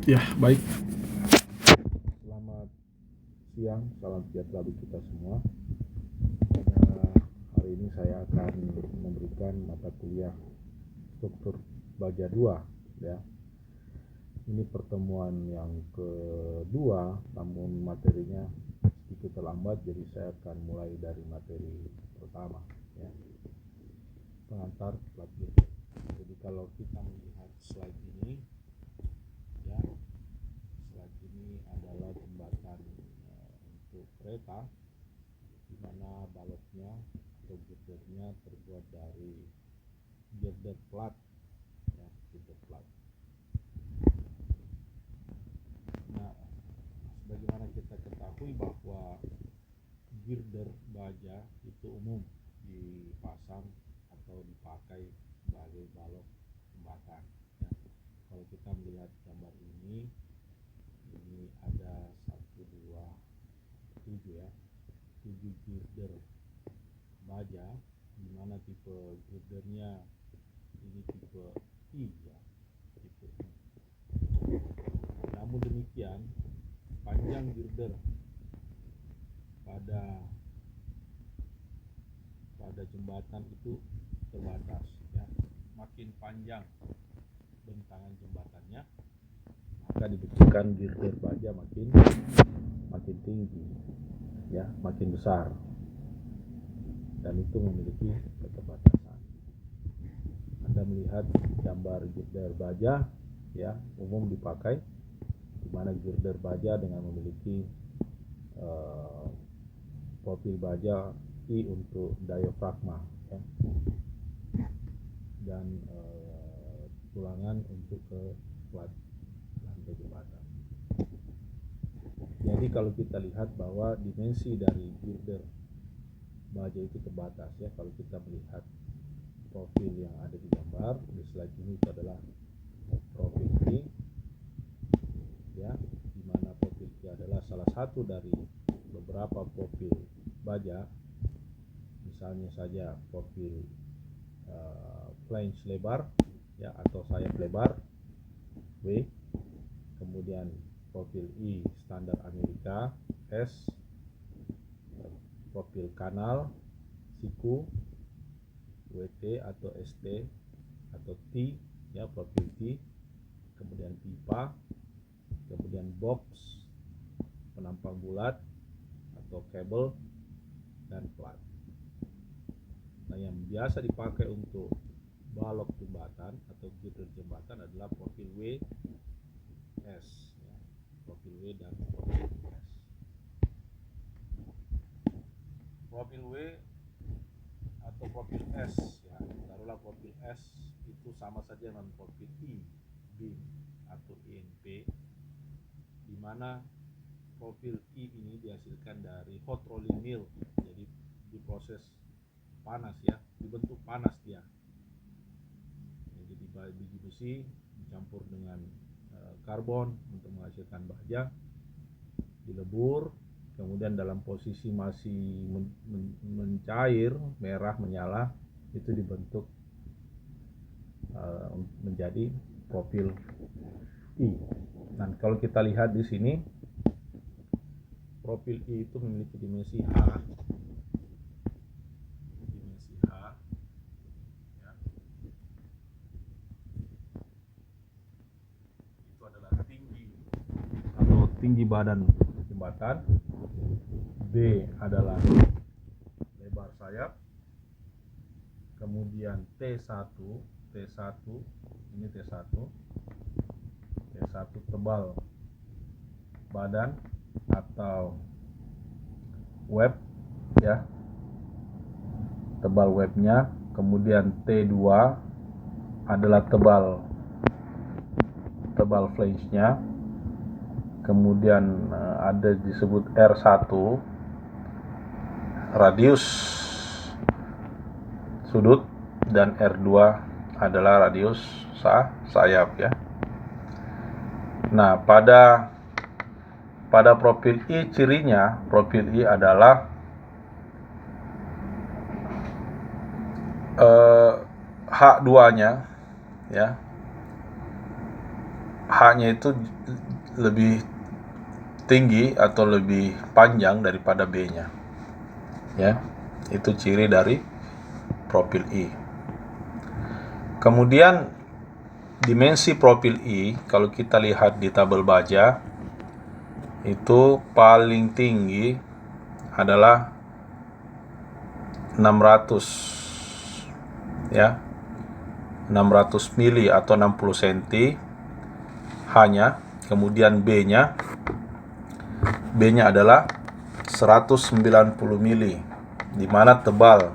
Ya, baik. Selamat siang, salam sejahtera bagi kita semua. Pada hari ini saya akan memberikan mata kuliah struktur baja 2, ya. Ini pertemuan yang kedua, namun materinya sedikit terlambat, jadi saya akan mulai dari materi pertama, ya. Pengantar plat girder. Jadi kalau kita melihat slide ini, ya, slide ini adalah jembatan untuk kereta, di mana baloknya atau girdernya terbuat dari girder plat, ya, girder plat. Nah, sebagaimana kita ketahui bahwa girder baja itu umum dipasang atau dipakai sebagai balok jembatan, ya. Kalau kita melihat gambar ini ada 1, 2, 7, ya, 7 girder baja, di mana tipe girdernya ini tipe I, ya, tipe I. Namun demikian, panjang girder pada jembatan itu terbatas, ya. Makin panjang bentangan jembatannya, maka dibutuhkan girder baja makin tinggi, ya, makin besar, dan itu memiliki keterbatasan. Anda melihat gambar girder baja, ya, umum dipakai, di mana girder baja dengan memiliki profil baja I untuk diafragma, ya, dan tulangan untuk ke plat lantai jembatan. Jadi kalau kita lihat bahwa dimensi dari girder baja itu terbatas, ya. Kalau kita melihat profil yang ada di gambar di slide ini, itu adalah profil I, ya, di mana profil I adalah salah satu dari beberapa profil baja. Misalnya saja profil flange lebar, ya, atau sayap lebar W, kemudian profil I standar Amerika S, profil kanal siku WT atau ST atau T, ya, profil T, kemudian pipa, kemudian box penampang bulat atau kabel, dan plat. Nah, yang biasa dipakai untuk balok jembatan atau girder jembatan adalah profil W S, ya, profil W dan profil S. Profil W atau profil S, ya, taruhlah profil S itu sama saja dengan profil I, beam atau INP, di mana profil I ini dihasilkan dari hot rolling mill, jadi diproses panas, ya, dibentuk panas dia. Jadi biji besi dicampur dengan karbon untuk menghasilkan baja, dilebur, kemudian dalam posisi masih mencair, merah menyala, itu dibentuk menjadi profil I. Dan kalau kita lihat di sini, profil I itu memiliki dimensi H, ya. Itu adalah tinggi badan jembatan. B adalah lebar sayap, kemudian T1 ini T1 tebal badan atau web, ya, tebal webnya. Kemudian T2 adalah tebal flange-nya. Kemudian ada disebut R1 radius sudut, dan R2 adalah radius sayap, ya. Nah, pada profil I, cirinya profil I adalah H2-nya, ya, H-nya itu lebih tinggi atau lebih panjang daripada B-nya. Ya, itu ciri dari profil I. Kemudian dimensi profil I, kalau kita lihat di tabel baja, itu paling tinggi adalah 600, ya, 600 mili atau 60 cm hanya. Kemudian B-nya adalah 190 mili, di mana tebal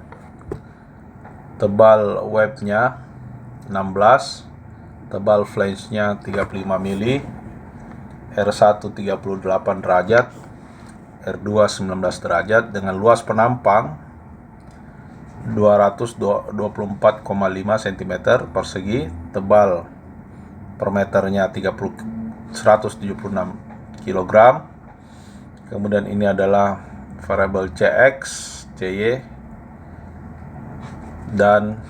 webnya 16, tebal flange-nya 35 mili, R1 38 derajat, R2 19 derajat, dengan luas penampang 224,5 cm persegi, tebal per meternya 176 kg. Kemudian ini adalah variabel CX, CY, dan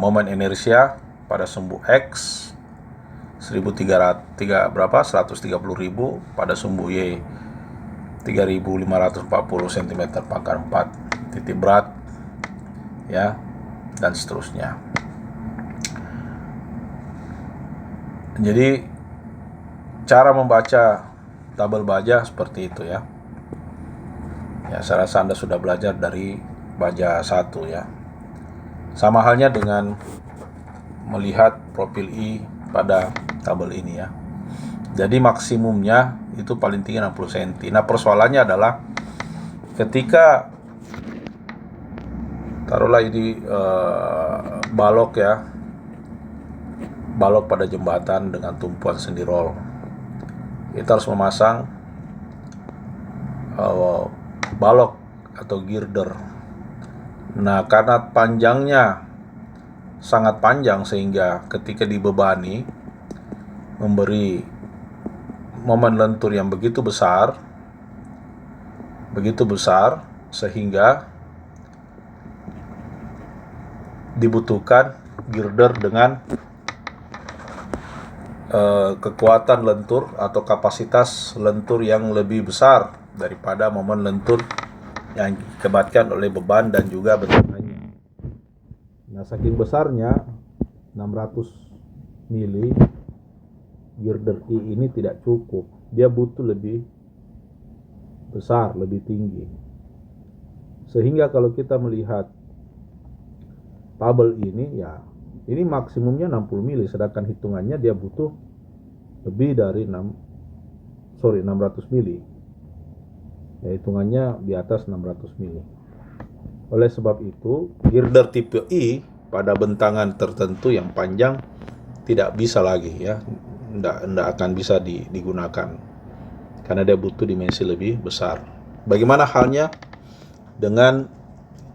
momen inersia pada sumbu X 130.000, pada sumbu Y 3.540 cm pangkat 4, titik berat, ya, dan seterusnya. Jadi cara membaca tabel baja seperti itu, ya. Ya, saya rasa Anda sudah belajar dari baja 1, ya. Sama halnya dengan melihat profil I pada tabel ini, ya. Jadi maksimumnya itu paling tinggi 60 cm. Nah, persoalannya adalah ketika taruhlah ini balok, ya, balok pada jembatan dengan tumpuan sendi roll, kita harus memasang balok atau girder. Nah, karena panjangnya sangat panjang sehingga ketika dibebani memberi momen lentur yang begitu besar sehingga dibutuhkan girder dengan kekuatan lentur atau kapasitas lentur yang lebih besar daripada momen lentur yang diakibatkan oleh beban dan juga bentangannya. Nah, saking besarnya 600 mili, girder I ini tidak cukup. Dia butuh lebih besar, lebih tinggi. Sehingga kalau kita melihat tabel ini, ya, ini maksimumnya 60 mili, sedangkan hitungannya dia butuh lebih dari 600 mili. Ya, hitungannya di atas 600 mili. Oleh sebab itu, girder tipe I pada bentangan tertentu yang panjang tidak bisa lagi, ya, tidak akan bisa digunakan karena dia butuh dimensi lebih besar. Bagaimana halnya dengan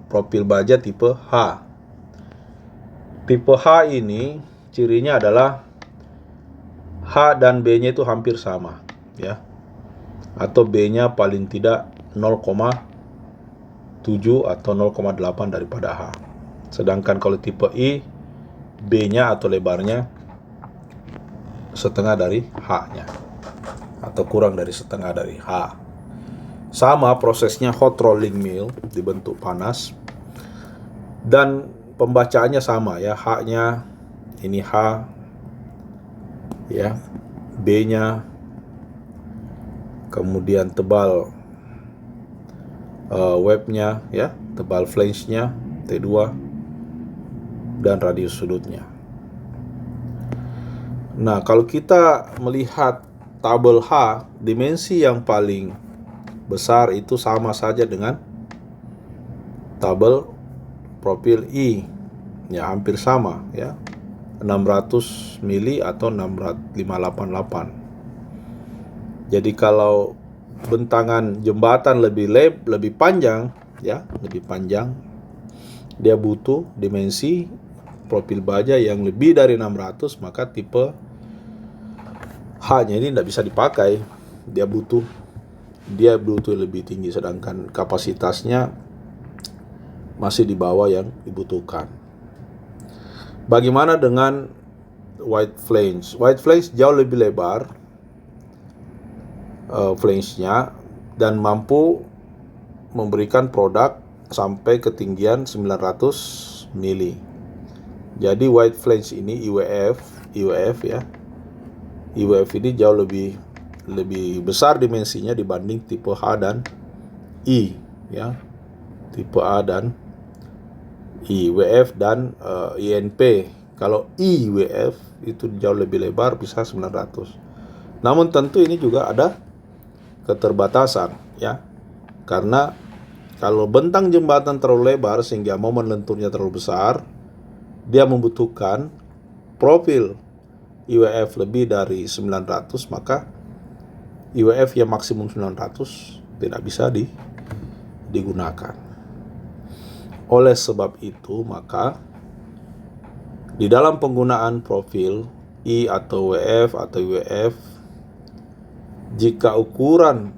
profil baja tipe H? Tipe H ini cirinya adalah H dan B-nya itu hampir sama, ya, atau B-nya paling tidak 0,7 atau 0,8 daripada H. Sedangkan kalau tipe I, B-nya atau lebarnya setengah dari H-nya atau kurang dari setengah dari H. Sama prosesnya hot rolling mill, dibentuk panas, dan pembacaannya sama, ya. H-nya ini H, ya, B-nya, kemudian tebal webnya, ya, tebal flange-nya T2, dan radius sudutnya. Nah, kalau kita melihat tabel H, dimensi yang paling besar itu sama saja dengan tabel profil I, ya, hampir sama, ya, 600 mili atau 588. Jadi kalau bentangan jembatan lebih panjang, ya, lebih panjang, dia butuh dimensi profil baja yang lebih dari 600, maka tipe H-nya ini tidak bisa dipakai. Dia butuh lebih tinggi, sedangkan kapasitasnya masih di bawah yang dibutuhkan. Bagaimana dengan wide flange. Wide flange jauh lebih lebar flange-nya dan mampu memberikan produk sampai ketinggian 900 mili. Jadi wide flange ini IWF ya. IWF ini jauh lebih besar dimensinya dibanding tipe H dan I ya. Tipe A dan I, WF dan INP. Kalau IWF itu jauh lebih lebar, bisa 900. Namun tentu ini juga ada keterbatasan ya. Karena kalau bentang jembatan terlalu lebar sehingga momen lenturnya terlalu besar, dia membutuhkan profil IWF lebih dari 900, maka IWF yang maksimum 900 tidak bisa digunakan. Oleh sebab itu, maka di dalam penggunaan profil I atau WF atau IWF, jika ukuran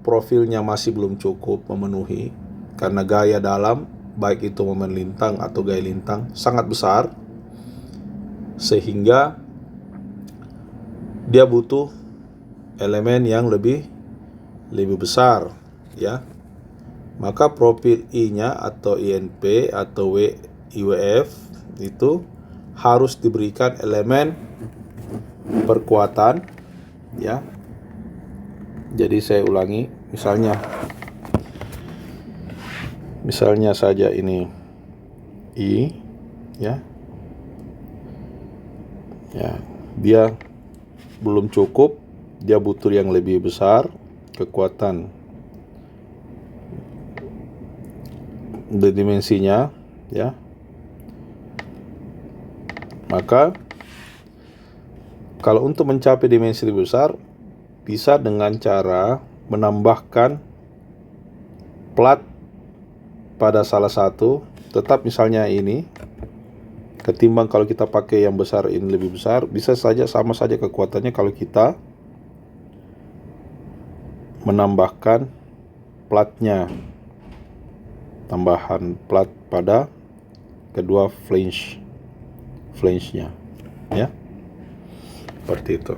profilnya masih belum cukup memenuhi karena gaya dalam, baik itu momen lintang atau gaya lintang, sangat besar, sehingga dia butuh elemen yang lebih besar ya. Maka profil I-nya atau INP atau IWF itu harus diberikan elemen perkuatan ya. Jadi saya ulangi, misalnya saja ini I ya. Ya, dia belum cukup, dia butuh yang lebih besar kekuatan dimensinya ya. Maka kalau untuk mencapai dimensi lebih besar, bisa dengan cara menambahkan plat pada salah satu, tetap misalnya ini, ketimbang kalau kita pakai yang besar ini lebih besar, bisa saja sama saja kekuatannya kalau kita menambahkan platnya, tambahan plat pada kedua flange-nya ya. Seperti itu.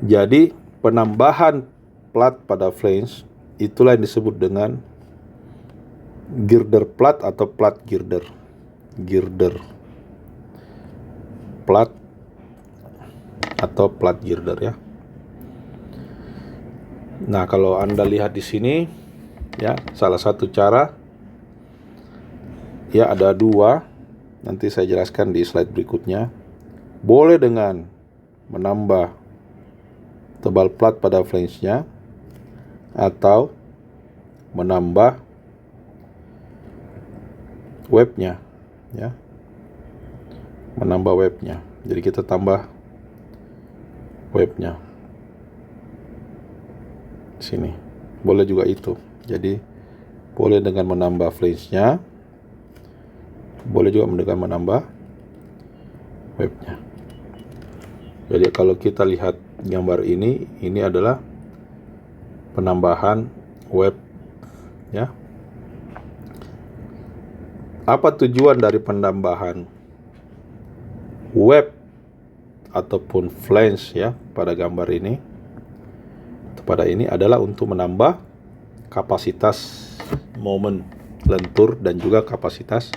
Jadi penambahan plat pada flange itulah yang disebut dengan girder plat atau plat girder. Girder plat atau plat girder ya. Nah, kalau Anda lihat di sini ya, salah satu cara ya, ada dua, nanti saya jelaskan di slide berikutnya. Boleh dengan menambah tebal plat pada flange-nya atau menambah webnya ya. Menambah webnya. Jadi kita tambah webnya sini. Boleh juga itu. Jadi boleh dengan menambah flange-nya, boleh juga dengan menambah webnya. Jadi kalau kita lihat gambar ini adalah penambahan web ya. Apa tujuan dari penambahan web ataupun flange ya pada gambar ini? Pada ini adalah untuk menambah kapasitas momen lentur dan juga kapasitas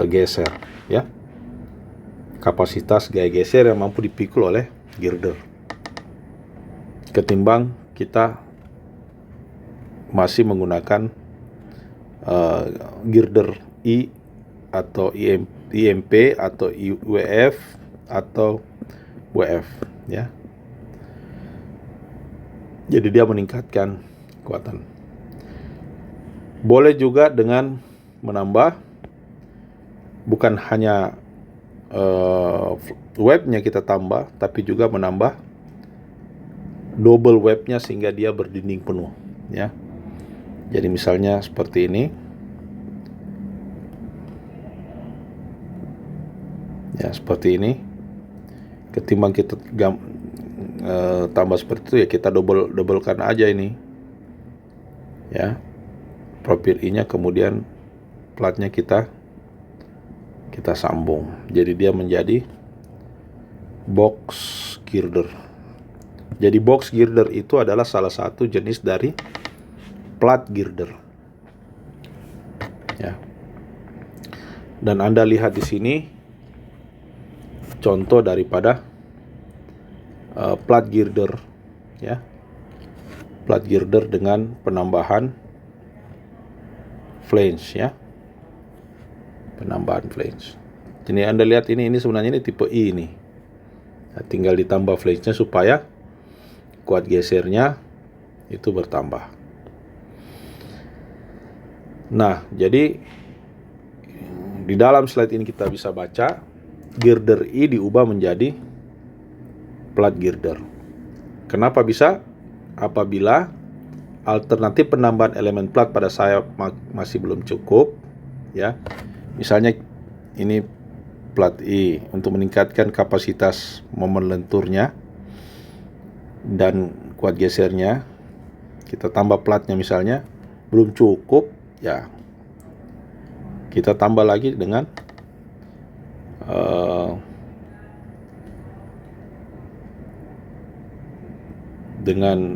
geser ya. Kapasitas gaya geser yang mampu dipikul oleh girder, ketimbang kita masih menggunakan girder I atau IMP atau IWF atau WF ya. Jadi dia meningkatkan kekuatan. Boleh juga dengan menambah bukan hanya webnya kita tambah, tapi juga menambah double webnya sehingga dia berdinding penuh ya. Jadi misalnya seperti ini ya, seperti ini. Ketimbang kita tambah seperti itu ya, kita dobelkan aja ini ya, profil I-nya, kemudian platnya kita kita sambung. Jadi dia menjadi box girder. Jadi box girder itu adalah salah satu jenis dari plat girder. Ya. Dan Anda lihat di sini contoh daripada plat girder, ya. Plat girder dengan penambahan flange, ya. Penambahan flange. Jadi Anda lihat ini sebenarnya ini tipe I ini. Nah, tinggal ditambah flange-nya supaya kuat gesernya itu bertambah. Nah, jadi di dalam slide ini kita bisa baca girder I diubah menjadi plat girder. Kenapa bisa? Apabila alternatif penambahan elemen plat pada sayap masih belum cukup, ya. Misalnya ini plat I untuk meningkatkan kapasitas momen lenturnya dan kuat gesernya, kita tambah platnya misalnya belum cukup, ya kita tambah lagi dengan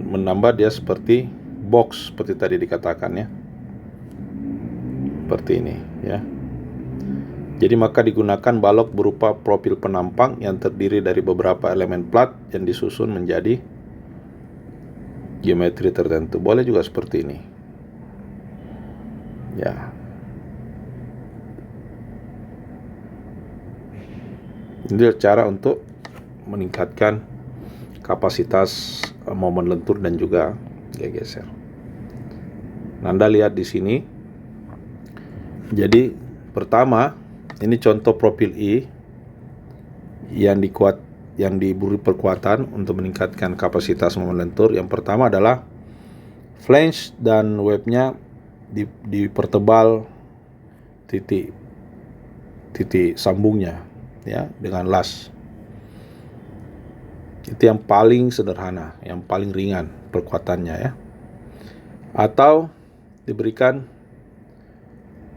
menambah dia seperti box seperti tadi dikatakan, ya. Seperti ini, ya. Jadi maka digunakan balok berupa profil penampang yang terdiri dari beberapa elemen plat yang disusun menjadi geometri tertentu. Boleh juga seperti ini, ya. Ini cara untuk meningkatkan kapasitas momen lentur dan juga geser. Nah, Anda lihat di sini. Jadi pertama, ini contoh profil I yang diberi perkuatan untuk meningkatkan kapasitas momen lentur. Yang pertama adalah flange dan webnya dipertebal titik sambungnya, ya, dengan las. Itu yang paling sederhana, yang paling ringan perkuatannya, ya. Atau diberikan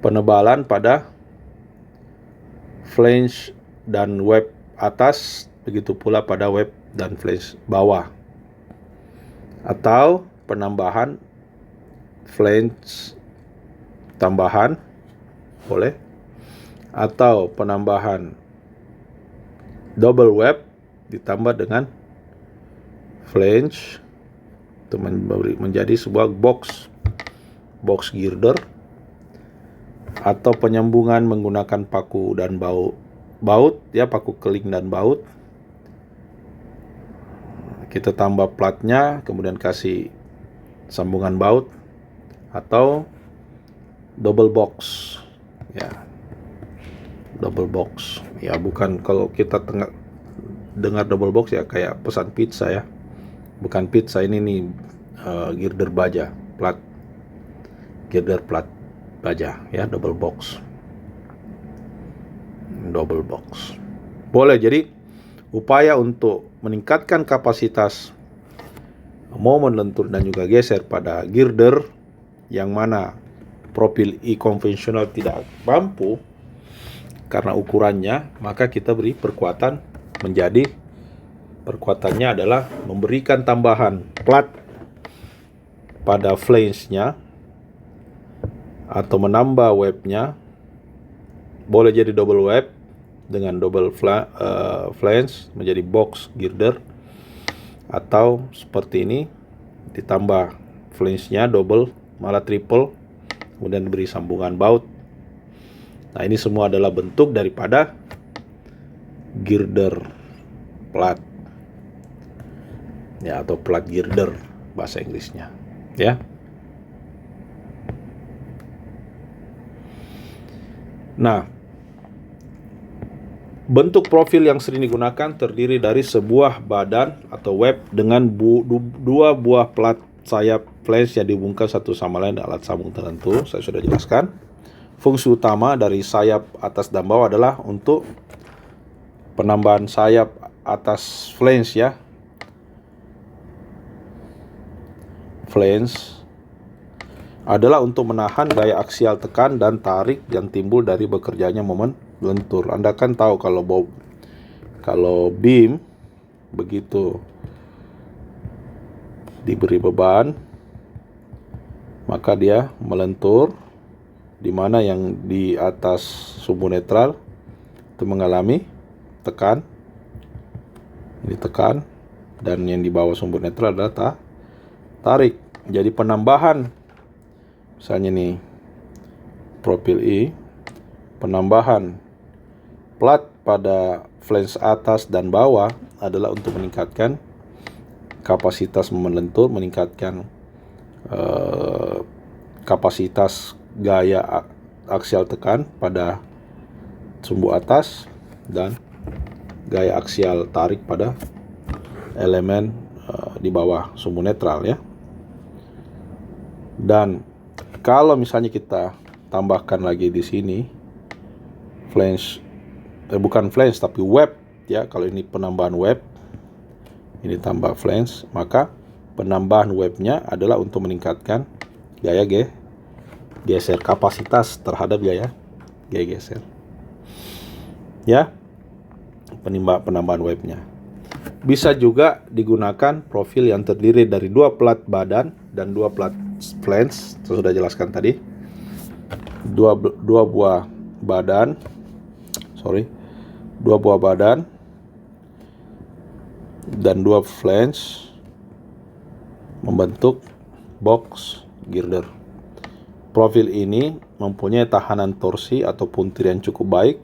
penebalan pada flange dan web atas, begitu pula pada web dan flange bawah. Atau penambahan flange tambahan, boleh. Atau penambahan double web ditambah dengan flange itu menjadi sebuah box girder. Atau penyambungan menggunakan paku dan baut, ya, paku keling dan baut. Kita tambah platnya, kemudian kasih sambungan baut. Atau double box, ya. Double box, ya, bukan kalau kita dengar double box ya kayak pesan pizza, ya. Bukan pizza, ini nih girder baja, girder plat baja, ya, double box. Boleh. Jadi upaya untuk meningkatkan kapasitas momen lentur dan juga geser pada girder yang mana profil I konvensional tidak mampu karena ukurannya, maka kita beri perkuatannya adalah memberikan tambahan plat pada flange-nya atau menambah webnya. Boleh jadi double web dengan double flange menjadi box girder, atau seperti ini ditambah flange-nya double malah triple, kemudian diberi sambungan baut. Nah, ini semua adalah bentuk daripada girder plat, ya, atau plat girder bahasa Inggrisnya, ya. Nah, bentuk profil yang sering digunakan terdiri dari sebuah badan atau web dengan dua buah plat sayap flange yang dihubungkan satu sama lain dengan alat sambung tertentu. Saya sudah jelaskan. Fungsi utama dari sayap atas dan bawah adalah untuk penambahan sayap atas flange, ya. Flange adalah untuk menahan gaya aksial tekan dan tarik yang timbul dari bekerjanya momen lentur. Anda kan tahu kalau beam begitu diberi beban, maka dia melentur, di mana yang di atas sumbu netral itu mengalami tekan, ini tekan, dan yang di bawah sumbu netral adalah tarik. Jadi penambahan, misalnya nih profil I, penambahan plat pada flange atas dan bawah adalah untuk meningkatkan kapasitas momen lentur, meningkatkan kapasitas gaya aksial tekan pada sumbu atas dan gaya aksial tarik pada elemen di bawah sumbu netral ya. Dan kalau misalnya kita tambahkan lagi di sini flange, bukan flange tapi web ya. Kalau ini penambahan web, ini tambah flange, maka penambahan webnya adalah untuk meningkatkan gaya geser, kapasitas terhadap gaya geser ya. Penambahan webnya bisa juga digunakan profil yang terdiri dari 2 plat badan dan 2 plat flange. Saya sudah jelaskan tadi, dua buah badan dan 2 flange membentuk box girder. Profil ini mempunyai tahanan torsi atau puntir yang cukup baik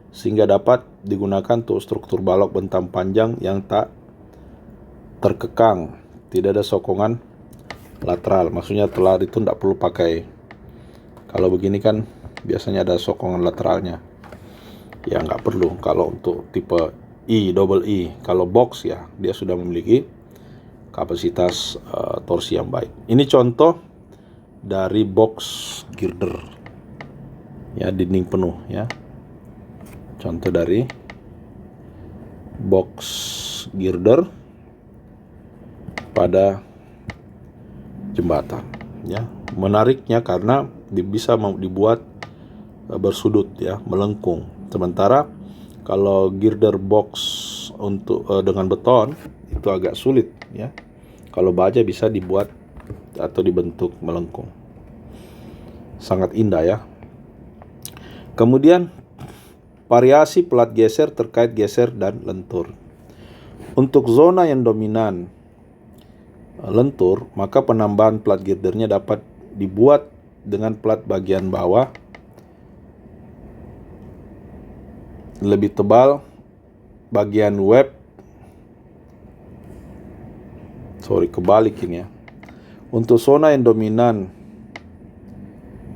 sehingga dapat digunakan untuk struktur balok bentang panjang yang tak terkekang, tidak ada sokongan lateral. Maksudnya telar itu tidak perlu pakai, kalau begini kan biasanya ada sokongan lateralnya ya, nggak perlu kalau untuk tipe double E. Kalau box ya dia sudah memiliki kapasitas torsi yang baik. Ini contoh dari box girder ya, dinding penuh ya. Contoh dari box girder pada jembatan ya. Menariknya karena bisa dibuat bersudut ya, melengkung. Sementara kalau girder box untuk dengan beton itu agak sulit ya. Kalau baja bisa dibuat atau dibentuk melengkung. Sangat indah ya. Kemudian variasi plat geser terkait geser dan lentur. Untuk zona yang dominan lentur, maka penambahan plat girdernya dapat dibuat dengan plat bagian bawah lebih tebal, bagian web kebalik ini ya. Untuk zona yang dominan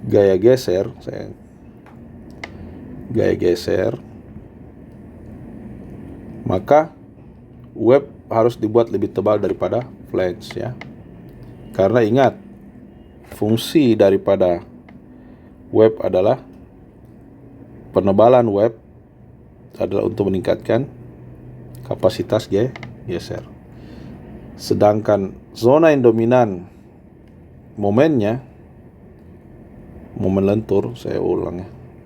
gaya geser, maka web harus dibuat lebih tebal daripada flange ya. Karena ingat, fungsi daripada web adalah penebalan web adalah untuk meningkatkan kapasitas geser. Sedangkan zona yang dominan momennya, momen lentur,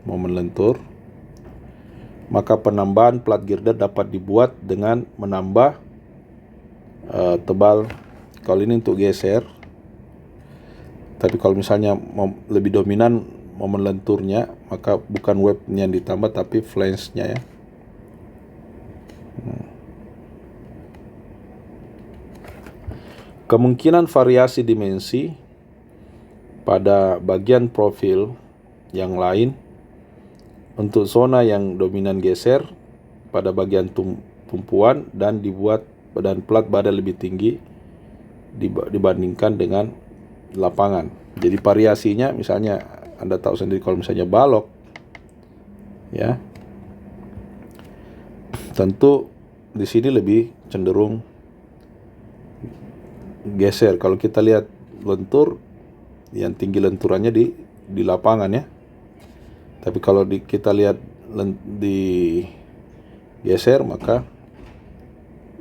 momen lentur, maka penambahan plat girder dapat dibuat dengan menambah tebal. Kalau ini untuk geser, tapi kalau misalnya lebih dominan momen lenturnya, maka bukan webnya yang ditambah tapi flange-nya ya. Kemungkinan variasi dimensi pada bagian profil yang lain. Untuk zona yang dominan geser pada bagian tumpuan dan dibuat dan plat badan lebih tinggi dibandingkan dengan lapangan. Jadi variasinya, misalnya Anda tahu sendiri kalau misalnya balok ya, tentu di sini lebih cenderung geser. Kalau kita lihat lentur, yang tinggi lenturannya di lapangan ya. Tapi kalau kita lihat di geser, maka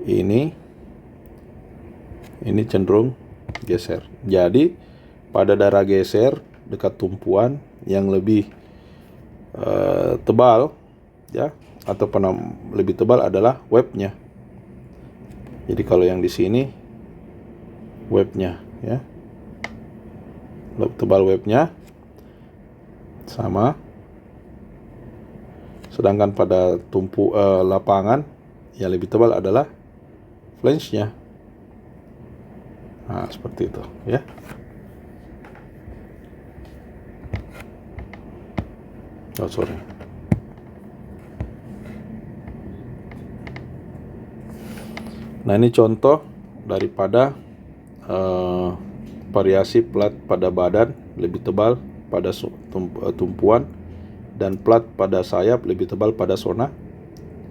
ini cenderung geser. Jadi pada daerah geser dekat tumpuan yang lebih tebal ya, atau lebih tebal adalah webnya. Jadi kalau yang di sini webnya, ya, lebih tebal webnya sama. Sedangkan pada lapangan yang lebih tebal adalah flange-nya. Nah, seperti itu, ya. Oh, sorry. Nah, ini contoh daripada variasi plat pada badan lebih tebal pada tumpuan dan plat pada sayap lebih tebal pada zona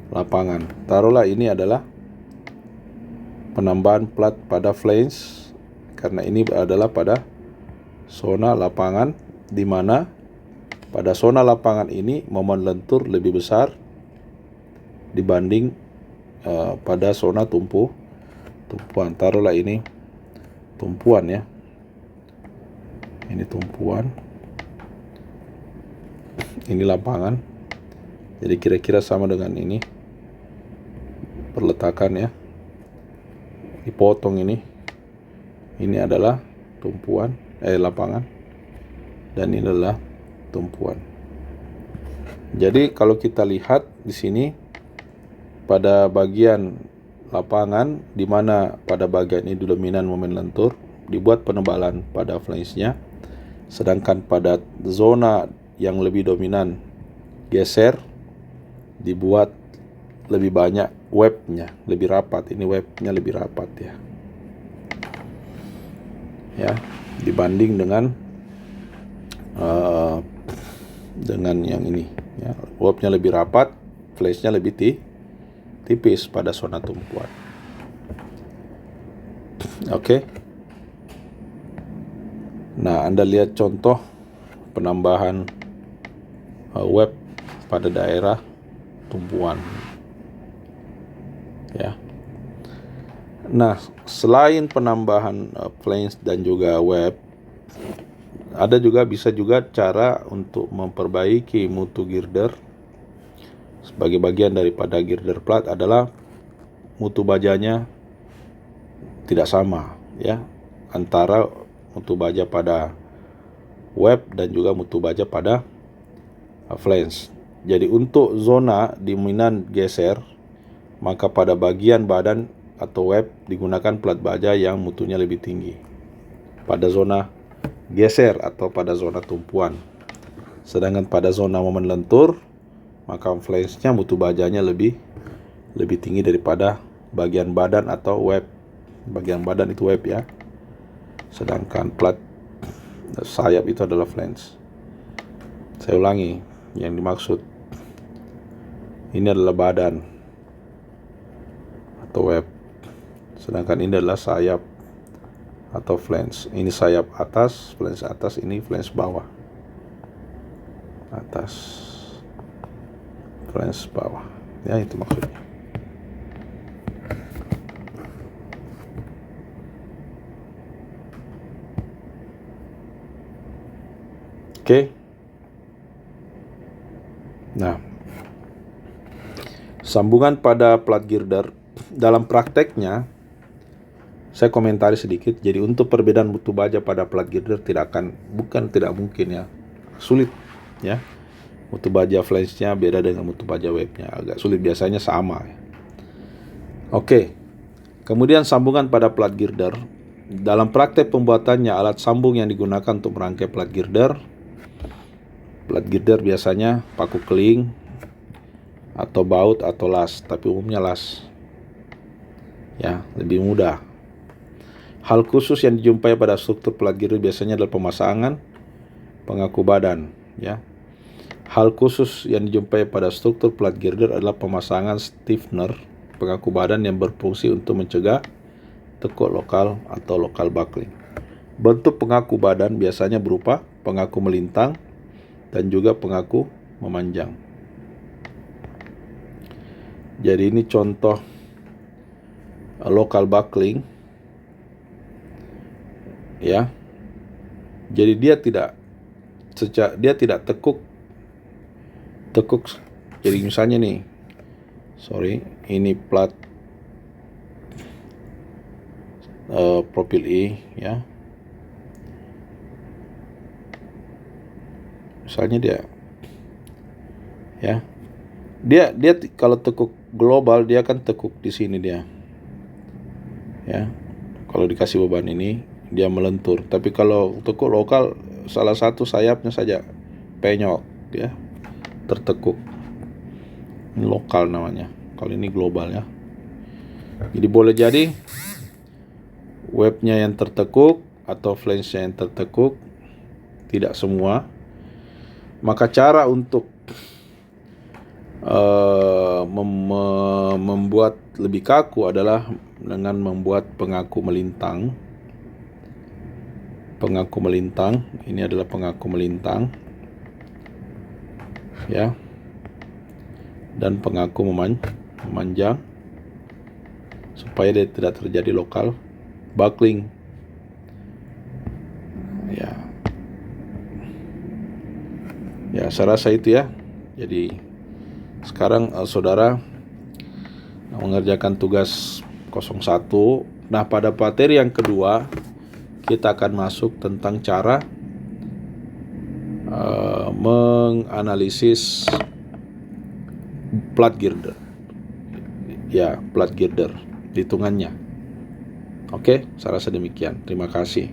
lapangan. Taruhlah ini adalah penambahan plat pada flange, karena ini adalah pada zona lapangan, di mana pada zona lapangan ini momen lentur lebih besar dibanding pada zona tumpuan. Taruhlah ini tumpuan, ya. Ini tumpuan, ini lapangan. Jadi kira-kira sama dengan ini perletakan, ya. Dipotong ini adalah tumpuan, lapangan, dan ini adalah tumpuan. Jadi kalau kita lihat di sini pada bagian lapangan, di mana pada bagian ini dominan momen lentur, dibuat penebalan pada flange-nya, sedangkan pada zona yang lebih dominan geser, dibuat lebih banyak webnya, lebih rapat. Ini webnya lebih rapat, ya, dibanding dengan yang ini, ya. Webnya lebih rapat, flange-nya lebih tipis pada zona tumpuan. Oke. Nah, Anda lihat contoh penambahan web pada daerah tumpuan, ya. Nah, selain penambahan flange dan juga web, ada bisa juga cara untuk memperbaiki mutu girder. Sebagai bagian daripada girder plat adalah mutu bajanya tidak sama, ya, antara mutu baja pada web dan juga mutu baja pada flange. Jadi untuk zona dominan geser, maka pada bagian badan atau web digunakan plat baja yang mutunya lebih tinggi pada zona geser atau pada zona tumpuan. Sedangkan pada zona momen lentur, maka flange-nya mutu bajanya lebih tinggi daripada bagian badan atau web. Bagian badan itu web, ya. Sedangkan plat sayap itu adalah flange. Saya ulangi, yang dimaksud ini adalah badan atau web, sedangkan ini adalah sayap atau flange. Ini sayap atas, flange atas, ini flange bawah. Atas, flange bawah, ya, itu maksudnya. Oke. Nah, sambungan pada plat girder dalam prakteknya saya komentari sedikit. Jadi untuk perbedaan mutu baja pada plat girder tidak mungkin, ya, sulit, ya. Mutu baja flange-nya beda dengan mutu baja webnya, agak sulit, biasanya sama, ya. Oke. Kemudian sambungan pada plat girder. Dalam praktek pembuatannya, alat sambung yang digunakan untuk merangkai plat girder biasanya paku keling atau baut atau las, tapi umumnya las, ya, lebih mudah. Hal khusus yang dijumpai pada struktur plat girder biasanya adalah pemasangan pengaku badan, ya. Hal khusus yang dijumpai pada struktur plat girder adalah pemasangan stiffener pengaku badan yang berfungsi untuk mencegah tekuk lokal atau lokal buckling. Bentuk pengaku badan biasanya berupa pengaku melintang dan juga pengaku memanjang. Jadi ini contoh local buckling, ya. Jadi dia tidak tekuk Jadi misalnya nih, ini plat profil E ya. Misalnya dia kalau tekuk global dia kan tekuk di sini dia. Ya. Kalau dikasih beban ini dia melentur. Tapi kalau tekuk lokal salah satu sayapnya saja penyok ya, tertekuk. Ini lokal namanya. Kalau ini global ya. Jadi boleh jadi webnya yang tertekuk atau flashnya yang tertekuk, tidak semua. Maka cara untuk membuat lebih kaku adalah dengan membuat pengaku melintang. Pengaku melintang, ini adalah pengaku melintang ya, dan pengaku memanjang supaya dia tidak terjadi lokal buckling ya, saya rasa itu ya. Jadi sekarang saudara mengerjakan tugas 01. Nah, pada materi yang kedua kita akan masuk tentang cara menganalisis plat girder. Ya, plat girder, hitungannya. Oke, saya rasa demikian. Terima kasih.